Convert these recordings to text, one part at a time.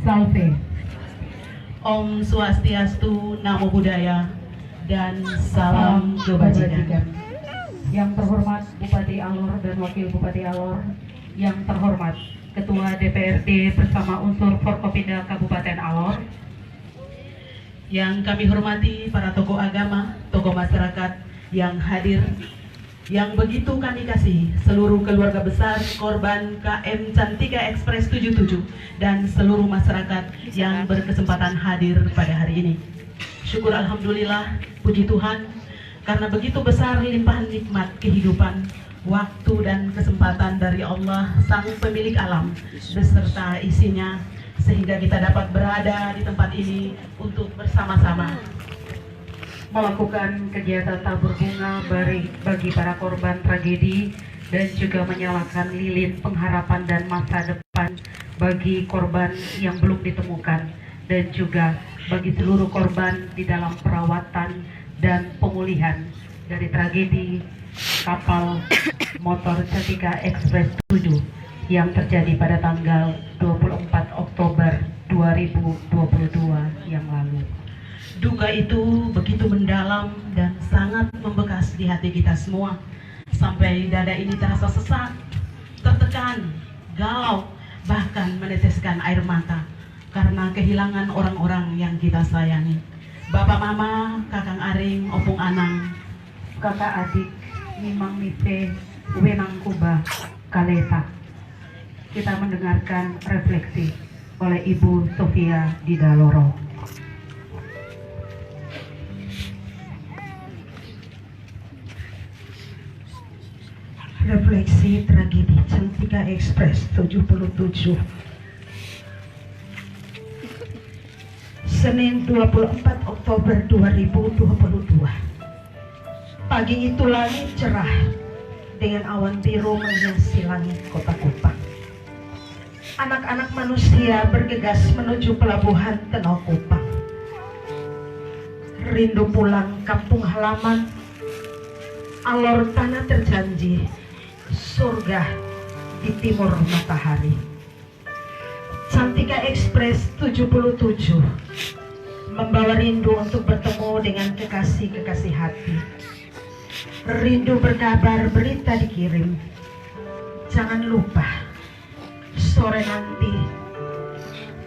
Salve. Om Swastiastu, Namo Buddhaya, dan salam kebajikan. Yang terhormat Bupati Alor dan Wakil Bupati Alor, yang terhormat Ketua DPRD bersama unsur Forkopimda Kabupaten Alor, yang kami hormati para tokoh agama, tokoh masyarakat yang hadir, yang begitu kami kasih seluruh keluarga besar korban KM Cantika Express 77 dan seluruh masyarakat yang berkesempatan hadir pada hari ini. Syukur Alhamdulillah, puji Tuhan, karena begitu besar limpahan nikmat kehidupan, waktu dan kesempatan dari Allah Sang Pemilik Alam beserta isinya, sehingga kita dapat berada di tempat ini untuk bersama-sama melakukan kegiatan tabur bunga bagi para korban tragedi dan juga menyalakan lilin pengharapan dan masa depan bagi korban yang belum ditemukan, dan juga bagi seluruh korban di dalam perawatan dan pemulihan dari tragedi kapal motor Cantika Express 7 yang terjadi pada tanggal 24 Oktober 2022 yang lalu. Duka itu begitu mendalam dan sangat membekas di hati kita semua, sampai dada ini terasa sesak, tertekan, galau, bahkan meneteskan air mata karena kehilangan orang-orang yang kita sayangi. Bapak Mama, Kakang Aring, Opung Anang, kakak adik Mimang Mipe, Wenang Kuba, Kaleta. Kita mendengarkan refleksi oleh Ibu Sofia Didaloro. Refleksi tragedi Cantika Express 77. Senin 24 Oktober 2022. Pagi itu langit cerah dengan awan biru menghiasi langit kota Kupang. Anak-anak manusia bergegas menuju pelabuhan Tenau Kupang. Rindu pulang kampung halaman, Alor tanah terjanji, surga di timur matahari. Cantika Express 77 membawa rindu untuk bertemu dengan kekasih-kekasih hati. Rindu berkabar, berita dikirim. Jangan lupa, sore nanti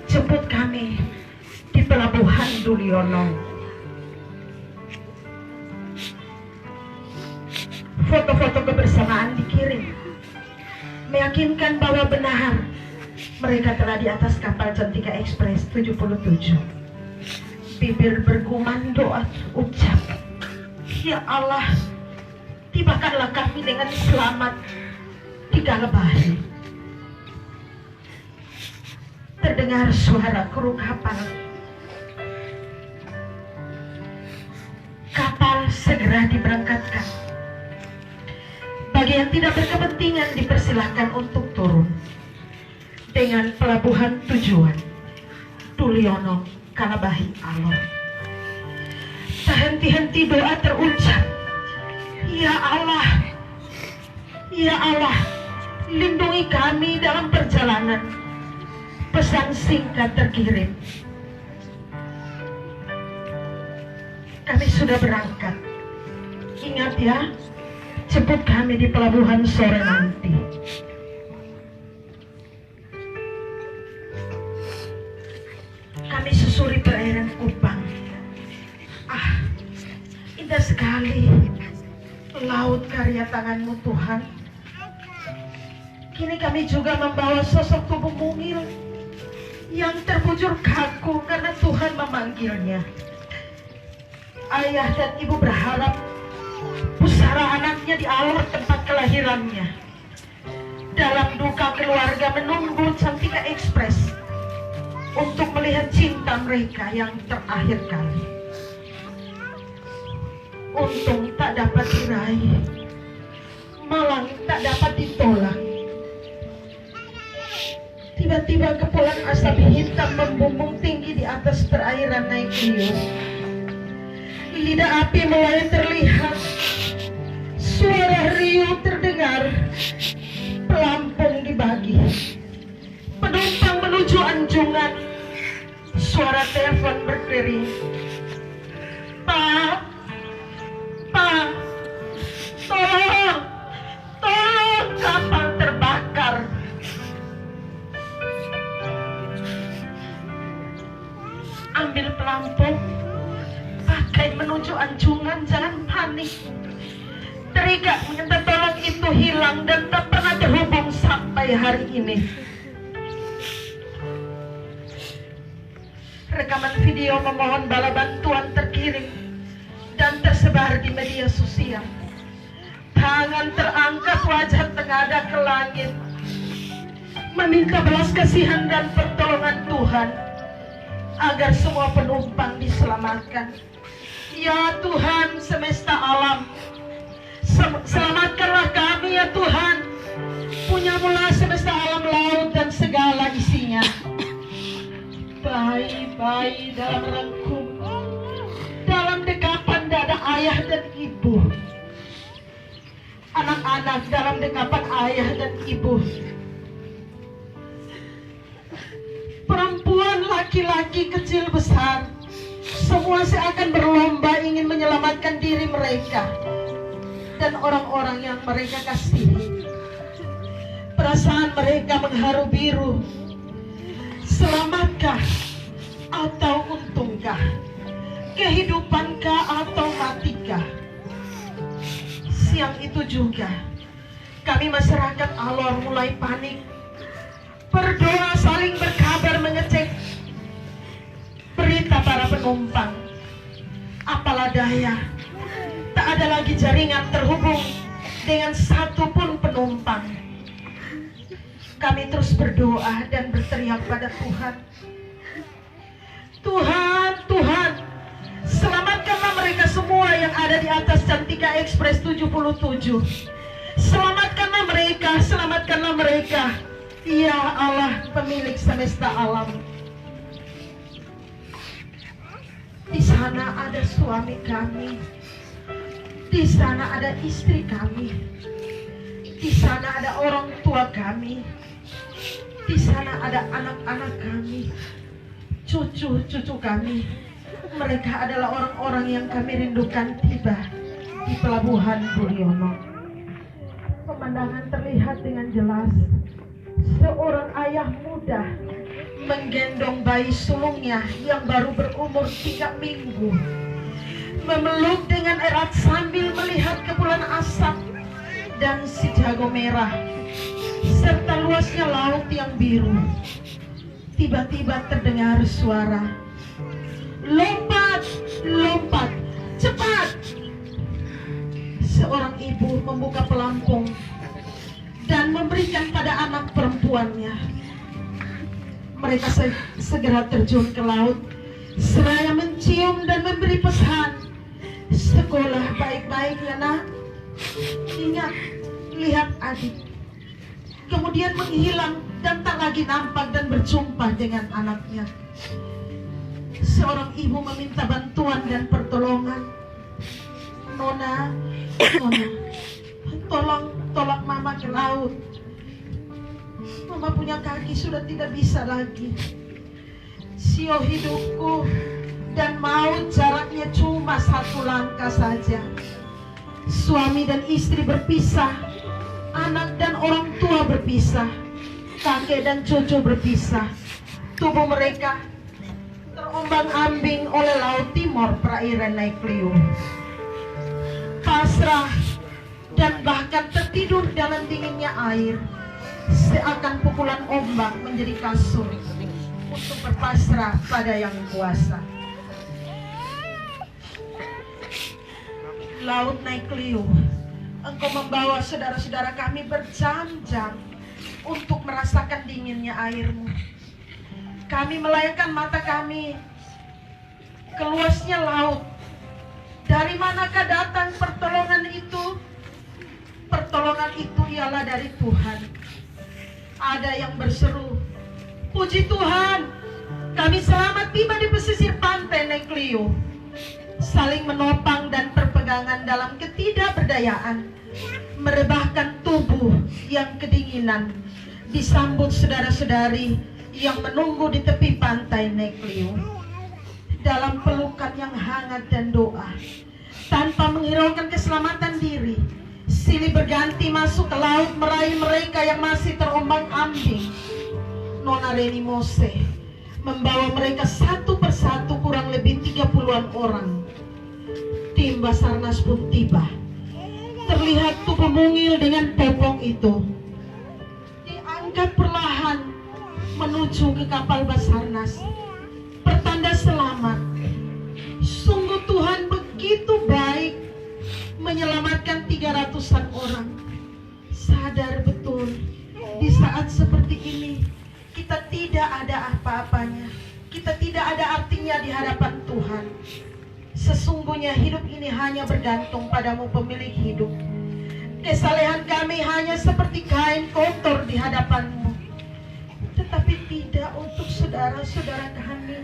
jemput kami di pelabuhan Duliono. Foto-foto kebersamaan dikirim, meyakinkan bahwa benar mereka telah di atas kapal Cantika Express 77. Bibir bergumam, doa ucap, ya Allah, tibakanlah kami dengan selamat di Galebari. Terdengar suara kru kapal. Kapal segera diberangkatkan. Bagi yang tidak berkepentingan dipersilahkan untuk turun dengan pelabuhan tujuan Duliono, Kalabahi, Alor. Tak henti-henti doa terucap, ya Allah, ya Allah, lindungi kami dalam perjalanan. Pesan singkat terkirim, kami sudah berangkat, ingat ya, jemput kami di pelabuhan sore nanti. Kami susuri perairan Kupang. Ah, indah sekali laut karya tanganmu Tuhan. Kini kami juga membawa sosok tubuh mungil yang terbujur kaku karena Tuhan memanggilnya. Ayah dan ibu berharap pusara anaknya di Alor tempat kelahirannya. Dalam duka keluarga menunggu Cantika Express untuk melihat cinta mereka yang terakhir kali. Untung tak dapat diraih, malang tak dapat ditolak. Tiba-tiba kepulan asap hitam membumbung tinggi di atas perairan naik riuh. Lidah api mulai terlihat, suara riuh terdengar, pelampung dibagi. Penumpang menuju anjungan, suara telepon berdering. Pak, Pak, tolong, tolong, kapal terbakar. Ambil pelampung, pakai menuju anjungan, jangan panik. Terikat minta tolong itu hilang dan tak pernah terhubung sampai hari ini. Rekaman video memohon bala bantuan terkirim dan tersebar di media sosial. Tangan terangkat, wajah tengadah ke langit, meminta belas kasihan dan pertolongan Tuhan agar semua penumpang diselamatkan. Ya Tuhan semesta alam, selamatkanlah kami ya Tuhan. Punyamulah semesta alam, laut dan segala isinya. Bayi-bayi dalam rangkum, dalam dekapan dada ayah dan ibu. Anak-anak dalam dekapan ayah dan ibu. Perempuan, laki-laki, kecil, besar, semua seakan berlomba ingin menyelamatkan diri mereka dan orang-orang yang mereka kasihi. Perasaan mereka mengharu biru. Selamatkah atau untungkah? Kehidupankah atau matikah? Siang itu juga kami masyarakat Alor mulai panik, berdoa, saling berkabar, mengecek berita para penumpang. Apalah daya, tak ada lagi jaringan terhubung dengan satupun penumpang. Kami terus berdoa dan berteriak pada Tuhan. Tuhan, Tuhan, selamatkanlah mereka semua yang ada di atas Cantika Express 77. Selamatkanlah mereka, selamatkanlah mereka. Ya Allah, pemilik semesta alam. Di sana ada suami kami, di sana ada istri kami, di sana ada orang tua kami, di sana ada anak-anak kami, cucu-cucu kami. Mereka adalah orang-orang yang kami rindukan tiba di pelabuhan Bulyono. Pemandangan terlihat dengan jelas. Seorang ayah muda menggendong bayi sulungnya yang baru berumur 3 minggu, memeluk dengan erat sambil melihat kepulan asap dan si jago merah serta luasnya laut yang biru. Tiba-tiba terdengar suara, "Lompat, lompat, cepat!" Seorang ibu membuka pelampung dan memberikan pada anak perempuannya. Mereka segera terjun ke laut, seraya mencium dan memberi pesan, "Sekolah baik-baik ya nak, ingat, lihat adik." Kemudian menghilang dan tak lagi nampak dan berjumpa dengan anaknya. Seorang ibu meminta bantuan dan pertolongan. "Nona, Nona, tolong tolak mama ke laut. Mama punya kaki sudah tidak bisa lagi. Sio hidupku dan maut jaraknya cuma 1 langkah saja. Suami dan istri berpisah, anak dan orang tua berpisah, kakek dan cucu berpisah. Tubuh mereka terombang-ambing oleh laut timur perairan Naikliu. Pasrah dan bahkan tertidur dalam dinginnya air, seakan pukulan ombak menjadi kasur untuk berpasrah pada Yang Kuasa. Laut Naikliu, Engkau membawa saudara-saudara kami berjam-jam untuk merasakan dinginnya air-Mu. Kami melayangkan mata kami ke luasnya laut. Dari manakah datang pertolongan itu? Pertolongan itu ialah dari Tuhan. Ada yang berseru, "Puji Tuhan, kami selamat tiba di pesisir pantai Naikliu." Saling menopang dan berpegangan dalam ketidakberdayaan, merebahkan tubuh yang kedinginan, disambut saudara-saudari yang menunggu di tepi pantai Neklio dalam pelukan yang hangat dan doa. Tanpa menghiraukan keselamatan diri, silih berganti masuk ke laut meraih mereka yang masih terombang-ambing. Nona Reni Mose membawa mereka satu persatu, kurang lebih 30-an orang. Tim Basarnas pun tiba. Terlihat tubuh mungil dengan popong itu diangkat perlahan menuju ke kapal Basarnas, pertanda selamat. Sungguh Tuhan begitu baik menyelamatkan 300-an orang. Sadar betul di saat seperti ini kita tidak ada apa-apanya, kita tidak ada artinya di hadapan Tuhan. Sesungguhnya hidup ini hanya bergantung padamu, pemilik hidup. Kesalehan kami hanya seperti kain kotor di hadapanmu, tetapi tidak untuk saudara-saudara kami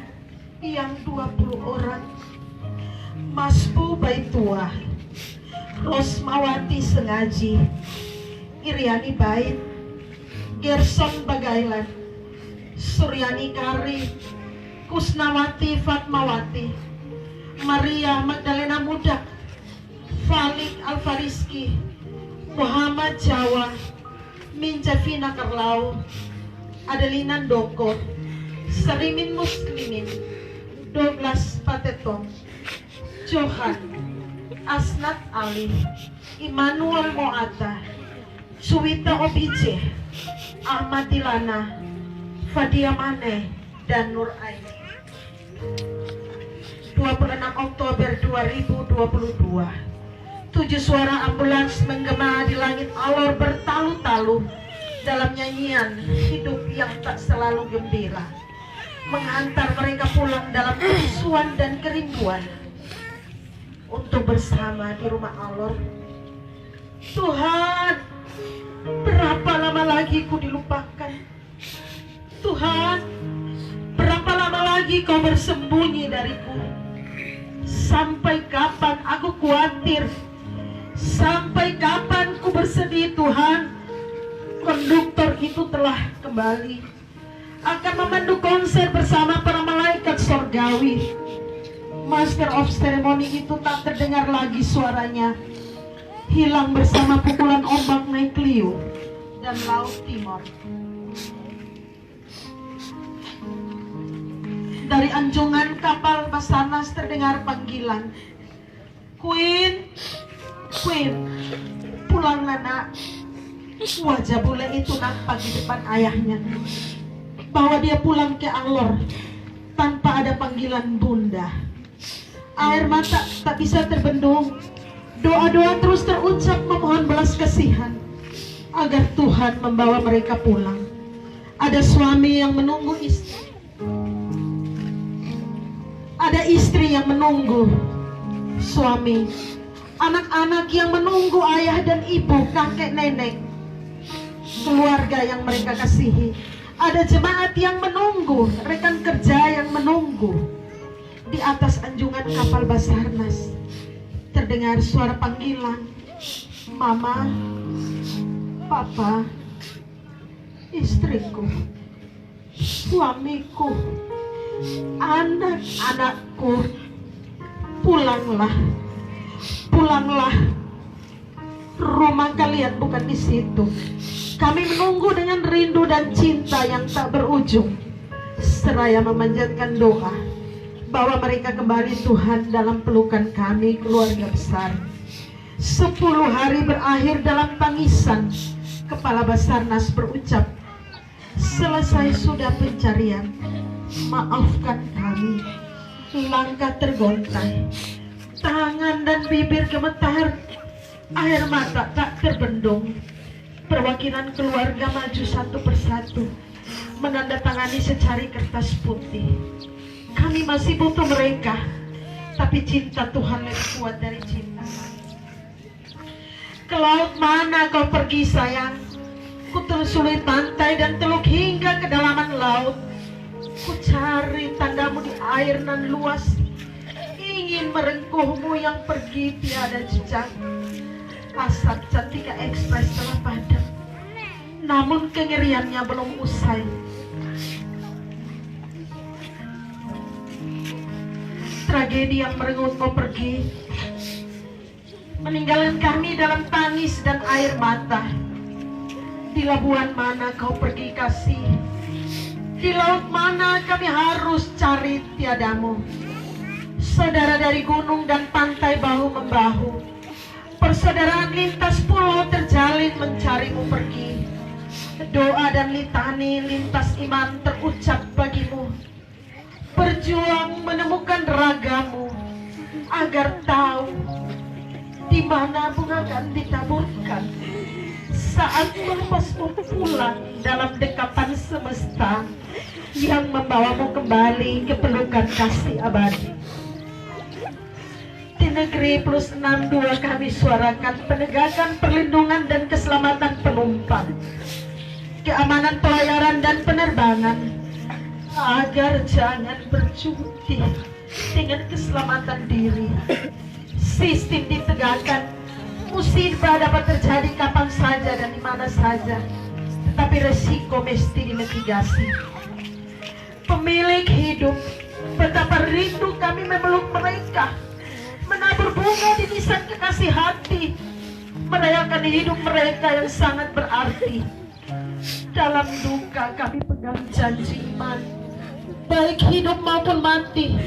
yang 20 orang. Masbu Baitua, Rosmawati Sengaji, Iriani Bait, Gerson Bagailan, Suryani Kari, Kusnawati Fatmawati, Maria Magdalena Mudak, Falik Alfariski, Muhammad Jawa, Minjavina Karlau, Adelina Doko, Serimin Muslimin, Douglas Pateton, Johan, Asnat Ali, Immanuel Moata, Suwita Obije, Ahmad Dilana, Fadia Mane, dan Nur Aini. 26 Oktober 2022, 7 suara ambulans menggema di langit alor bertalu-talu dalam nyanyian hidup yang tak selalu gembira, menghantar mereka pulang dalam kerusuhan dan kerinduan untuk bersama di rumah alor. Tuhan, berapa lama lagi ku dilupakan? Tuhan, berapa lama lagi kau bersembunyi dariku? Sampai kapan aku khawatir? Sampai kapan ku bersedih, Tuhan? Konduktor itu telah kembali, akan memandu konser bersama para malaikat sorgawi. Master of Ceremony itu tak terdengar lagi suaranya, hilang bersama pukulan ombak Neklio dan Laut Timor. Dari anjungan kapal Basarnas terdengar panggilan, Queen, Queen, pulanglah nak. Wajah bule itu nampak di depan ayahnya, bahwa dia pulang ke Alor tanpa ada panggilan bunda. Air mata tak bisa terbendung, doa-doa terus terucap memohon belas kasihan agar Tuhan membawa mereka pulang. Ada suami yang menunggu istri, ada istri yang menunggu suami, anak-anak yang menunggu ayah dan ibu, kakek nenek, keluarga yang mereka kasihi. Ada jemaat yang menunggu, rekan kerja yang menunggu. Di atas anjungan kapal Basarnas terdengar suara panggilan, Mama, Papa, istriku, suamiku, anak-anakku, pulanglah, pulanglah. Rumah kalian bukan di situ. Kami menunggu dengan rindu dan cinta yang tak berujung, seraya memanjatkan doa bahwa mereka kembali Tuhan dalam pelukan kami, keluarga besar. 10 hari berakhir dalam tangisan. Kepala Basarnas berucap, selesai sudah pencarian, maafkan kami. Langkah tergontai, tangan dan bibir gemetar, air mata tak terbendung. Perwakilan keluarga maju satu persatu, menandatangani secari kertas putih. Kami masih butuh mereka, tapi cinta Tuhan lebih kuat dari cinta kami. Ke laut mana kau pergi sayang? Ku telusuri pantai dan teluk hingga kedalaman laut. Ku cari tandamu di air nan luas, ingin merengkuhmu yang pergi tiada jejak. Asap Cantika Express telah padam, namun kengeriannya belum usai. tragedi yang merengutmu pergi, meninggalkan kami dalam tangis dan air mata. Di labuan mana kau pergi kasih? Di laut mana kami harus cari tiadamu? Saudara dari gunung dan pantai bahu-membahu, persaudaraan lintas pulau terjalin mencarimu pergi. Doa dan litani lintas iman terucap bagimu. Berjuang menemukan ragamu agar tahu di mana bunga akan ditaburkan saat melepasmu pulang dalam dekapan semesta yang membawamu kembali ke pelukan kasih abadi. Di negeri plus 62 kami suarakan penegakan perlindungan dan keselamatan penumpang, keamanan pelayaran dan penerbangan, agar jangan bercuti dengan keselamatan diri. Sistem ditegakkan, musibah dapat terjadi kapan saja dan di mana saja, tetapi resiko mesti dimitigasi. Pemilik hidup, betapa rindu kami memeluk mereka, menabur bunga di nisan kekasih hati, merayakan hidup mereka yang sangat berarti. Dalam duka kami pegang janji iman, baik hidup maupun mati,